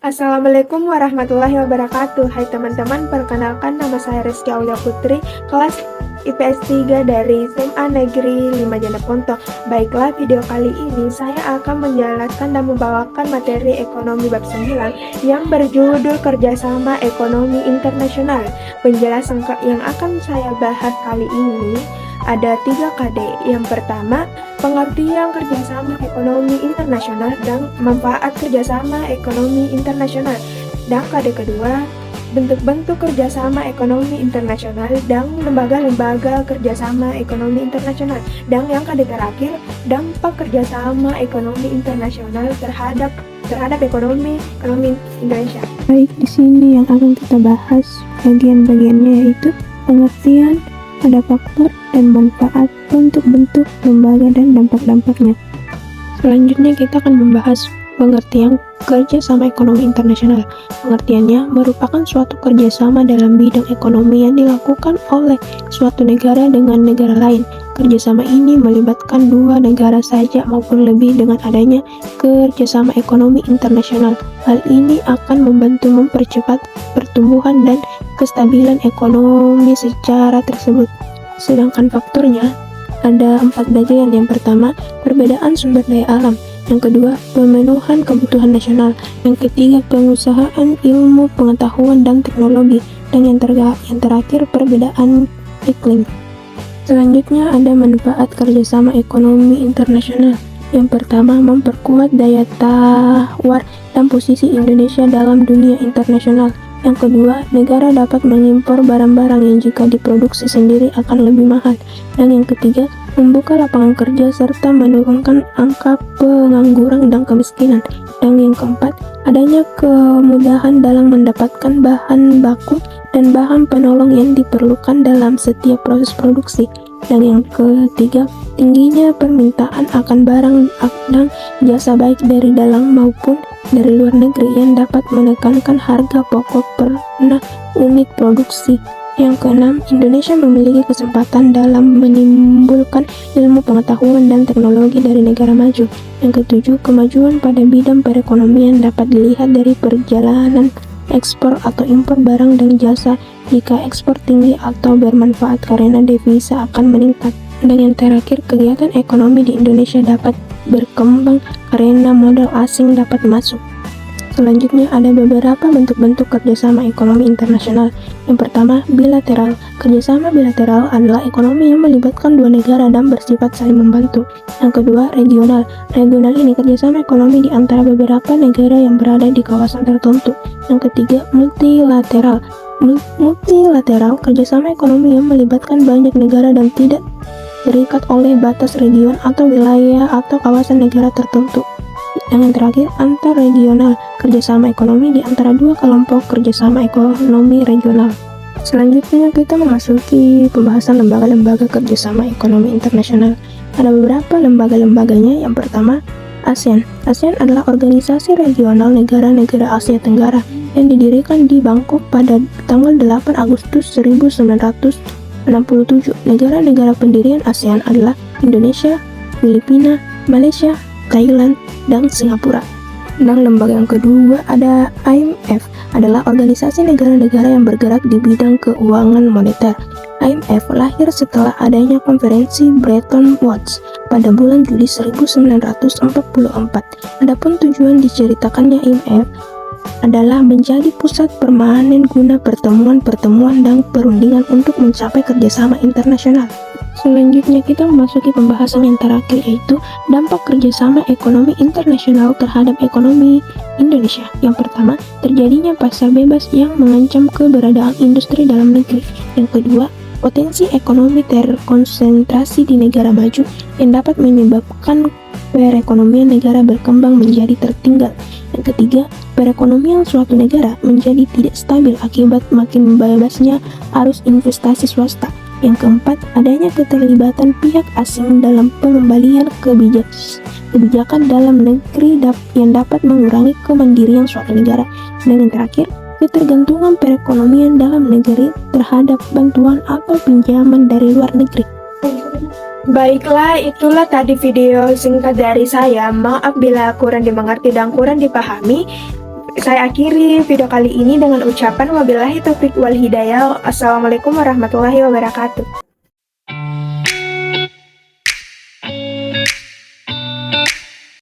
Assalamualaikum warahmatullahi wabarakatuh. Hai teman-teman, perkenalkan nama saya Rizky Aulia Putri, kelas IPS 3 dari SMA Negeri 5 Jeneponto. Baiklah, video kali ini saya akan menjelaskan dan membawakan materi ekonomi bab 9 yang berjudul Kerjasama Ekonomi Internasional. Penjelasan yang akan saya bahas kali ini ada 3 KD. Yang pertama, pengertian kerjasama ekonomi internasional dan manfaat kerjasama ekonomi internasional. Dan KD kedua, bentuk-bentuk kerjasama ekonomi internasional dan lembaga-lembaga kerjasama ekonomi internasional. Dan yang KD terakhir, dampak kerjasama ekonomi internasional terhadap ekonomi Indonesia. Baik, di sini yang akan kita bahas bagian-bagiannya yaitu pengertian, ada faktor dan manfaat untuk bentuk lembaga dan dampak-dampaknya. Selanjutnya kita akan membahas pengertian kerjasama ekonomi internasional. Pengertiannya merupakan suatu kerjasama dalam bidang ekonomi yang dilakukan oleh suatu negara dengan negara lain. Kerjasama ini melibatkan dua negara saja maupun lebih dengan adanya kerjasama ekonomi internasional. Hal ini akan membantu mempercepat pertumbuhan dan kestabilan ekonomi secara tersebut. Sedangkan faktornya ada 4 bagian. Yang pertama, perbedaan sumber daya alam. Yang kedua, pemenuhan kebutuhan nasional. Yang ketiga, pengusahaan ilmu, pengetahuan, dan teknologi. Dan yang terakhir, perbedaan iklim. Selanjutnya ada manfaat kerjasama ekonomi internasional. Yang pertama, memperkuat daya tawar dan posisi Indonesia dalam dunia internasional. Yang kedua, negara dapat mengimpor barang-barang yang jika diproduksi sendiri akan lebih mahal. Dan yang ketiga, membuka lapangan kerja serta menurunkan angka pengangguran dan kemiskinan. Dan yang keempat, adanya kemudahan dalam mendapatkan bahan baku dan bahan penolong yang diperlukan dalam setiap proses produksi. Dan yang ketiga, tingginya permintaan akan barang dan jasa baik dari dalam maupun dari luar negeri yang dapat menekankan harga pokok per unit produksi. Yang keenam, Indonesia memiliki kesempatan dalam menimbulkan ilmu pengetahuan dan teknologi dari negara maju. Yang ketujuh, kemajuan pada bidang perekonomian dapat dilihat dari perjalanan ekspor atau impor barang dan jasa. Jika ekspor tinggi atau bermanfaat karena devisa akan meningkat. Dan yang terakhir, kegiatan ekonomi di Indonesia dapat berkembang karena modal asing dapat masuk. Selanjutnya ada beberapa bentuk-bentuk kerjasama ekonomi internasional. Yang pertama, bilateral. Kerjasama bilateral adalah ekonomi yang melibatkan dua negara dan bersifat saling membantu. Yang kedua, regional. Regional ini kerjasama ekonomi di antara beberapa negara yang berada di kawasan tertentu. Yang ketiga, multilateral. Multilateral, kerjasama ekonomi yang melibatkan banyak negara dan tidak terikat oleh batas region atau wilayah atau kawasan negara tertentu. Dan yang terakhir, antar regional, kerjasama ekonomi di antara dua kelompok kerjasama ekonomi regional. Selanjutnya kita memasuki pembahasan lembaga-lembaga kerjasama ekonomi internasional. Ada beberapa lembaga-lembaganya. Yang pertama, ASEAN. ASEAN adalah organisasi regional negara-negara Asia Tenggara yang didirikan di Bangkok pada tanggal 8 Agustus 1967. Negara-negara pendirian ASEAN adalah Indonesia, Filipina, Malaysia, Thailand, dan Singapura. Dan lembaga yang kedua ada IMF, adalah organisasi negara-negara yang bergerak di bidang keuangan moneter. IMF lahir setelah adanya konferensi Bretton Woods pada bulan Juli 1944. Adapun tujuan diceritakannya IMF adalah menjadi pusat permanen guna pertemuan-pertemuan dan perundingan untuk mencapai kerjasama internasional. Selanjutnya kita memasuki pembahasan yang terakhir, yaitu dampak kerjasama ekonomi internasional terhadap ekonomi Indonesia. Yang pertama, terjadinya pasar bebas yang mengancam keberadaan industri dalam negeri. Yang kedua, potensi ekonomi terkonsentrasi di negara maju yang dapat menyebabkan perekonomian negara berkembang menjadi tertinggal. Yang ketiga, perekonomian suatu negara menjadi tidak stabil akibat makin bebasnya arus investasi swasta. Yang keempat, adanya keterlibatan pihak asing dalam pengembalian kebijakan dalam negeri yang dapat mengurangi kemandirian suatu negara. Dan yang terakhir, ketergantungan perekonomian dalam negeri terhadap bantuan atau pinjaman dari luar negeri. Baiklah, itulah tadi video singkat dari saya. Maaf bila kurang dimengerti dan kurang dipahami. Saya akhiri video kali ini dengan ucapan wabillahi taufiq wal hidayah. Assalamualaikum warahmatullahi wabarakatuh.